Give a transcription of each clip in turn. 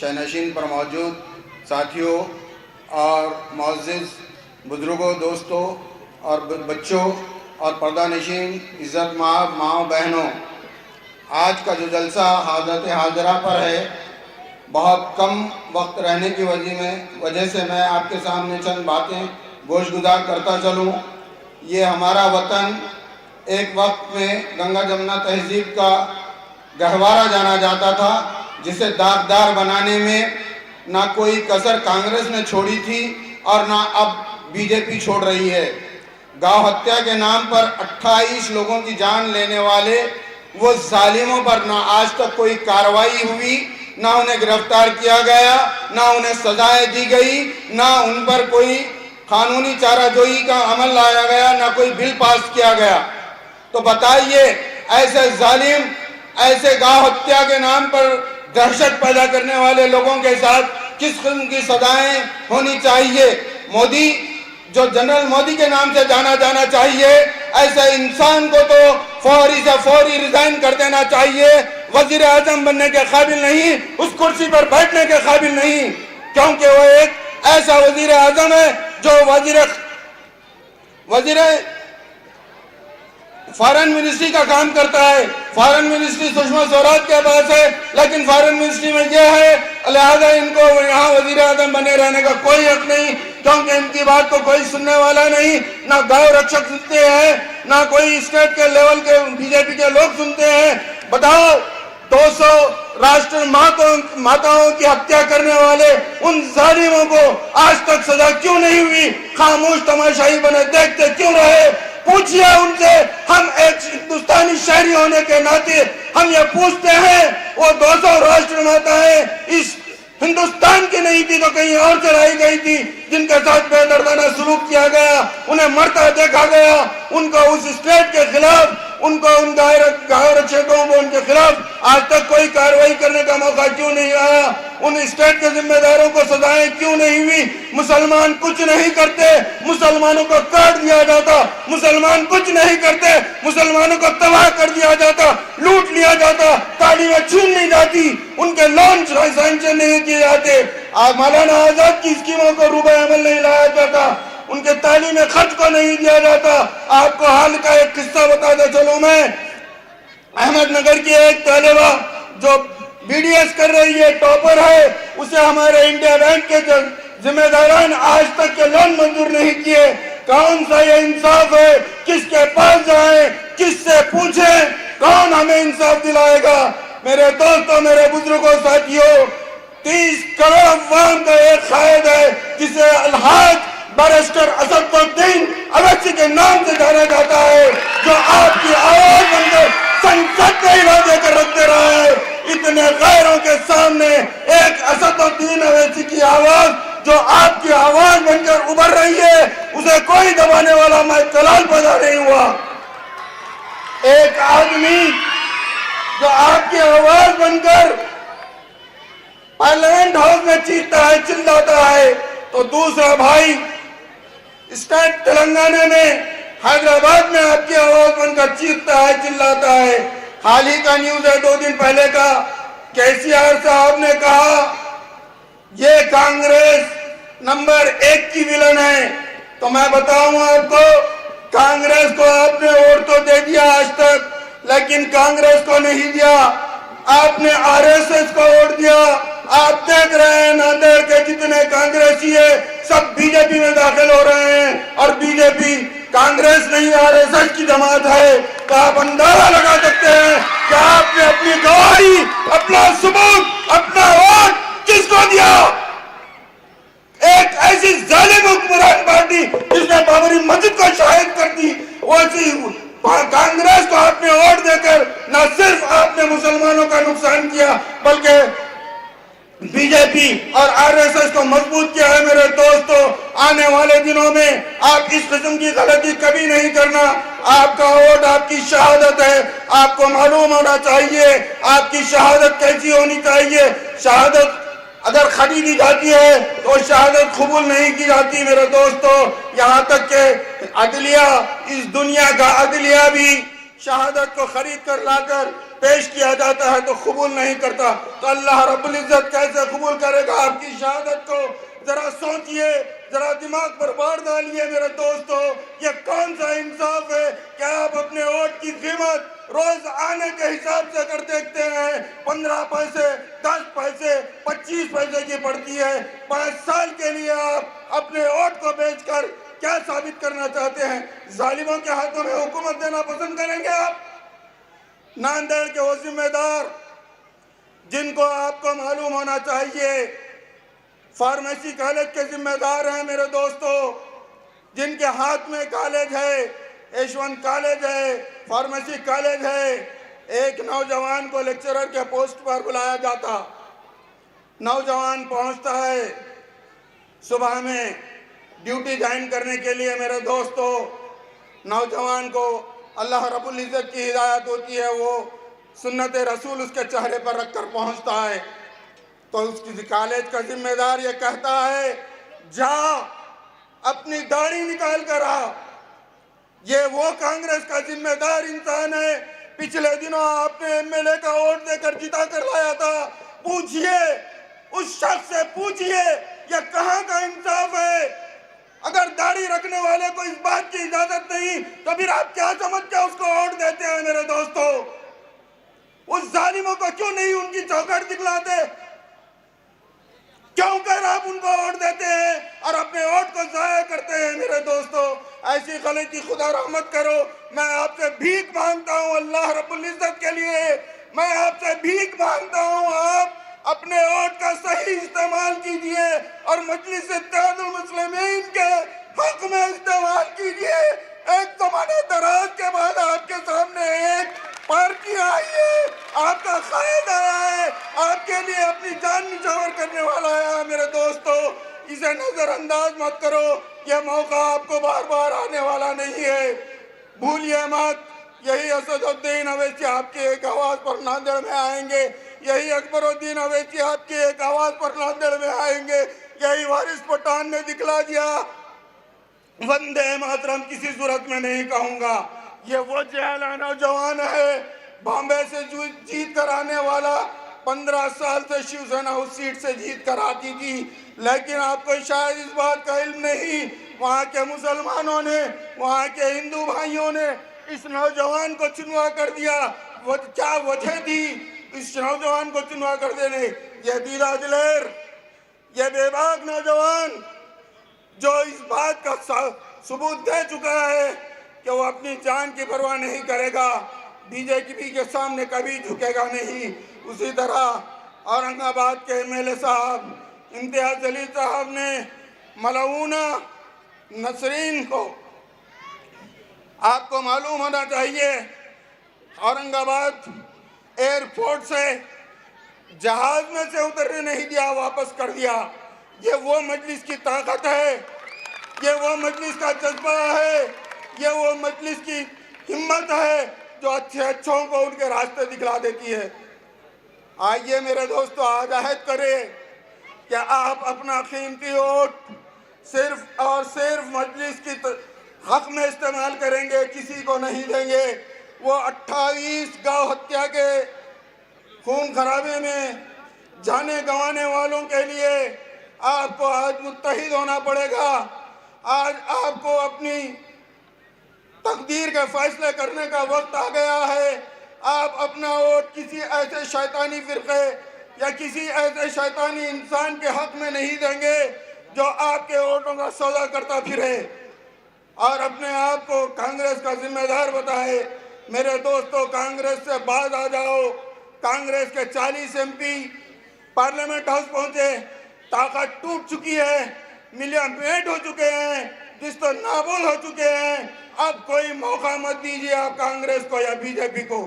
शहनशीन पर मौजूद साथियों और मुअज़्ज़िज़ बुज़ुर्गों, दोस्तों और बच्चों और पर्दा नशीन इज़्ज़त माओ बहनों, आज का जो जलसा हाज़रत हाजरा पर है, बहुत कम वक्त रहने की वजह से मैं आपके सामने चंद बातें गोशगुजार करता चलूँ। ये हमारा वतन एक वक्त में गंगा जमुना तहज़ीब का गहवारा जाना जाता था, जिसे दागदार बनाने में ना कोई कसर कांग्रेस ने छोड़ी थी और ना अब बीजेपी छोड़ रही है। गांव हत्या के नाम पर 28 लोगों की जान लेने वाले वो जालिमों पर ना आज तक कोई कार्रवाई हुई, ना उन्हें गिरफ्तार किया गया, ना उन्हें सजाएं दी गई, ना उन पर कोई कानूनी चाराजोई का अमल लाया गया, ना कोई बिल पास किया गया। तो बताइए, ऐसे जालिम, ऐसे गांव हत्या के नाम पर दहशत पैदा करने वाले लोगों के साथ किस किस्म की सजाएं होनी चाहिए? मोदी, जो जनरल मोदी के नाम से जाना जाना चाहिए, ऐसे इंसान को तो फौरी से फौरी रिजाइन कर देना चाहिए। वजीर आजम बनने के काबिल नहीं, उस कुर्सी पर बैठने के काबिल नहीं, क्योंकि वो एक ऐसा वजीर आजम है जो वजीर फॉरेन मिनिस्ट्री का काम करता है। फॉरेन मिनिस्ट्री सुषमा स्वराज के पास है, लेकिन फॉरेन मिनिस्ट्री में यह है, लिहाजा इनको यहाँ वजीर आजम बने रहने का कोई हक नहीं, क्योंकि इनकी बात को कोई सुनने वाला नहीं। ना गांव रक्षक सुनते हैं, ना कोई स्टेट के लेवल के बीजेपी के लोग सुनते हैं। बताओ, 200 राष्ट्र माताओं की हत्या करने वाले उन जालिमों को आज तक सजा क्यों नहीं हुई? खामोश तमाशाई बने देखते क्यों रहे? पूछिए उनसे। हम एक हिंदुस्तानी शहरी होने के नाते हम ये पूछते हैं, वो 200 राष्ट्र माताएं इस हिंदुस्तान की नहीं थी तो कहीं और चलाई गई थी, जिनके साथ बेदर्दाना सलूक किया गया, उन्हें मरता देखा गया, उनको उस स्टेट के खिलाफ, उनको उन गांव रक्षकों को उनके खिलाफ आज तक कोई कार्रवाई करने का मौका क्यों नहीं आया? उन स्टेट के जिम्मेदारों को सजाएं क्यों नहीं हुई? मुसलमान कुछ नहीं करते, मुसलमानों को काट दिया जाता, मुसलमान कुछ नहीं करते, मुसलमानों को तबाह कर दिया जाता, लूट लिया जाता, तालीमें छीन ली जाती, उनके लोन सैंक्शन नहीं किए जाते, मौलाना आजाद की स्कीमों को रुपए अमल नहीं लाया जाता, उनके तालीम खर्च को नहीं दिया जाता। आपको हाल का एक किस्सा बताता चलूं मैं। अहमदनगर की एक तालिबा जो बीडीएस कर रही है, टॉपर है, उसे हमारे इंडिया बैंक के जिम्मेदारान आज तक के लोन मंजूर नहीं किए। कौन सा ये इंसाफ है? किसके पास जाए, किससे पूछे? कौन हमें इंसाफ दिलाएगा? मेरे दोस्तों, मेरे बुजुर्गों, साथियों, 30 करोड़ अवाम का एक कायद है जिसे अलहाज बैरिस्टर असदुद्दीन अवैसी के नाम से जाना जाता है, जो आपकी आवाज बनकर संसद में हिला देकर रखते रहा है। इतने गैरों के सामने एक असदुद्दीन अवैसी की आवाज जो आपकी आवाज बनकर उभर रही है, उसे कोई दबाने वाला मैं कलाल पैदा नहीं हुआ। एक आदमी जो आपकी आवाज बनकर पार्लियामेंट हाउस में चीखता है, चिल्लाता है, तो दूसरा भाई स्टेट तेलंगाना में, हैदराबाद में आपकी आवाज बनकर चीखता है, चिल्लाता है। हाल ही का न्यूज है 2 दिन पहले का, केसीआर साहब ने कहा ये कांग्रेस नंबर 1 की विलन है। तो मैं बताऊं आपको, कांग्रेस को आपने वोट तो दे दिया आज तक, लेकिन कांग्रेस को नहीं दिया, आपने आरएसएस को वोट दिया। आप देख रहे हैं नांदेड़ के जितने कांग्रेसी है सब बीजेपी में दाखिल हो रहे हैं, और बीजेपी कांग्रेस नहीं आरएसएस की जमात है। तो आप अंदाजा लगा सकते हैं कि आपने अपनी गवाही, अपना सबूत, अपना वोट किसको दिया? एक ऐसी जालिम हुक्मरान पार्टी जिसने बाबरी मस्जिद को शहीद कर दी, वैसी कांग्रेस को आपने वोट देकर न सिर्फ आपने मुसलमानों का नुकसान किया, बल्कि बीजेपी और आरएसएस को मजबूत किया है। मेरे दोस्तों, आने वाले दिनों में आप इस किस्म की गलती कभी नहीं करना। आपका वोट आपकी शहादत है, आपको मालूम होना चाहिए आपकी शहादत कैसी होनी चाहिए। शहादत अगर खरीदी जाती है तो शहादत कबूल नहीं की जाती। मेरे दोस्तों, यहाँ तक के अदलिया, इस दुनिया का अदलिया भी शहादत को खरीद कर लाकर पेश किया जाता है तो कबूल नहीं करता, तो अल्लाह रब्बुल इज्जत कैसे कबूल दिमाग पर बाढ़ डालिए मेरे दोस्तों। ये कौन सा इंसाफ है कि आप अपने वोट की कीमत रोज आने के हिसाब से कर देखते हैं। 15 पैसे, 10 पैसे, 25 पैसे की पड़ती है। 5 साल के लिए आप अपने वोट को बेचकर क्या साबित करना चाहते हैं? जालिमों के हाथों में हुकूमत देना पसंद करेंगे आप? नांदेड़ के वो जिम्मेदार जिनको आपको मालूम होना चाहिए, फार्मेसी कॉलेज के जिम्मेदार हैं मेरे दोस्तों, जिनके हाथ में कॉलेज है, यशवंत कॉलेज है, फार्मेसी कॉलेज है। एक नौजवान को लेक्चरर के पोस्ट पर बुलाया जाता, नौजवान पहुंचता है सुबह में ड्यूटी ज्वाइन करने के लिए मेरे दोस्तों। नौजवान को अल्लाह रब्बुल इज़्ज़त की हिदायत होती है, वो सुन्नत रसूल उसके चेहरे पर रखकर पहुंचता है। तो उसकी कॉलेज का जिम्मेदार ये कहता है, जा अपनी दाढ़ी निकाल कर आ। ये वो कांग्रेस का जिम्मेदार इंसान है, पिछले दिनों आपने एमएलए का वोट देकर जिता कर लाया था। पूछिए उस शख्स से, पूछिए ये कहाँ का इंसाफ है? अगर दाढ़ी रखने वाले को इस बात की इजाजत नहीं तो फिर आप क्या समझ के उसको वोट देते हैं मेरे दोस्तों? उस जालिमों को क्यों नहीं उनकी चौखट दिखलाते? क्यों कर आप उनको वोट देते हैं और अपने वोट को जाया करते हैं मेरे दोस्तों? ऐसी गलती खुदा रहमत करो। मैं आपसे भीख मांगता हूं अल्लाह रब्बुल इज़्ज़त के लिए, मैं आपसे भीख मांगता हूं, आप अपने वोट का सही इस्तेमाल कीजिए और मजलिस इत्तेहादुल मुस्लिमीन के हक में इस्तेमाल कीजिए। एक ज़माने दराज के बाद आपके सामने एक पार्टी आई है, आपका कायद आया है, आपके लिए अपनी जान निछावर करने वाला है मेरे दोस्तों। इसे नजरअंदाज मत करो, यह मौका आपको बार बार आने वाला नहीं है, भूलिए मत। यही असदुद्दीन अवैसी आपकी एक आवाज पर नांदेड़ में आएंगे, यही अकबरुद्दीन अवैसी आपकी एक आवाज पर नांदेड़ में आएंगे, यही वारिस पठान ने दिखला दिया। वंदे मातरम किसी सूरत में नहीं कहूंगा। ये वो जहला नौजवान है, बॉम्बे से जीत कर आने वाला, 15 साल से शिवसेना उस सीट से जीत कर आती थी, लेकिन आपको शायद इस बात का इल्म नहीं, वहाँ के मुसलमानों ने, वहाँ के हिंदू भाइयों ने इस नौजवान को चुनवा कर दिया। वो क्या वजह थी इस नौजवान को चुनवा कर देने? यह दीदा दिलेर, यह बेबाक नौजवान जो इस बात का सबूत दे चुका है कि वो अपनी जान की परवाह नहीं करेगा, बीजेपी के सामने कभी झुकेगा नहीं। उसी तरह औरंगाबाद के एमएलए साहब इम्तियाज जलील साहब ने मलऊना नसरीन को, आपको मालूम होना चाहिए, औरंगाबाद एयरपोर्ट से जहाज में से उतरने नहीं दिया, वापस कर दिया। ये वो मजलिस की ताकत है, ये वो मजलिस का जज्बा है, ये वो मजलिस की हिम्मत है जो अच्छे अच्छों को उनके रास्ते दिखला देती है। आइए मेरे दोस्तों, आज अहद करें कि आप अपना कीमती वोट सिर्फ और सिर्फ मजलिस की हक में इस्तेमाल करेंगे, किसी को नहीं देंगे। वो 28 गौ हत्या के खून खराबे में जाने गंवाने वालों के लिए आपको आज मुत्तहिद होना पड़ेगा। आज आपको अपनी तकदीर के फैसले करने का वक्त आ गया है। आप अपना वोट किसी ऐसे शैतानी फिरके या किसी ऐसे शैतानी इंसान के हक में नहीं देंगे जो आपके वोटों का सौदा करता फिरे और अपने आप को कांग्रेस का जिम्मेदार बताए। मेरे दोस्तों, कांग्रेस से बाज आ जाओ। कांग्रेस के 40 एमपी पार्लियामेंट हाउस पहुंचे, ताकत टूट चुकी है, मिलिया मेट हो चुके हैं, जिस तो नाबुल हो चुके हैं। अब कोई मौका मत दीजिए आप कांग्रेस को या बीजेपी को।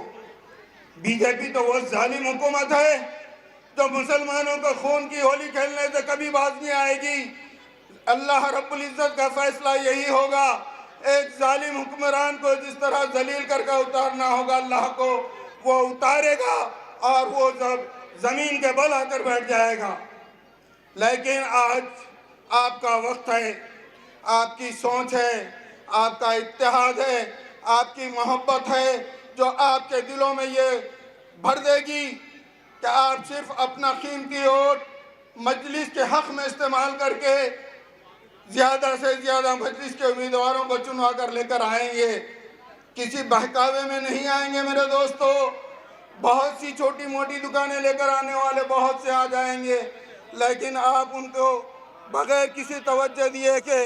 बीजेपी तो वो जालिम हुकूमत है जो मुसलमानों को खून की होली खेलने से कभी बाज नहीं आएगी। अल्लाह रब्बुल इज़्ज़त का फैसला यही होगा। एक जालिम हुक्मरान को जिस तरह जलील करके उतारना होगा अल्लाह को, वो उतारेगा और वो जब जमीन के बल आकर बैठ जाएगा। लेकिन आज आपका वक्त है, आपकी सोच है, आपका इत्तेहाद है, आपकी मोहब्बत है जो आपके दिलों में ये भर देगी कि आप सिर्फ अपना कीमती वोट मजलिस के हक में इस्तेमाल करके ज्यादा से ज्यादा मजलिस के उम्मीदवारों को चुनवा कर लेकर आएंगे। किसी बहकावे में नहीं आएंगे मेरे दोस्तों। बहुत सी छोटी मोटी दुकानें लेकर आने वाले बहुत से आ जाएंगे, लेकिन आप उनको बगैर किसी तवज्जो दिए के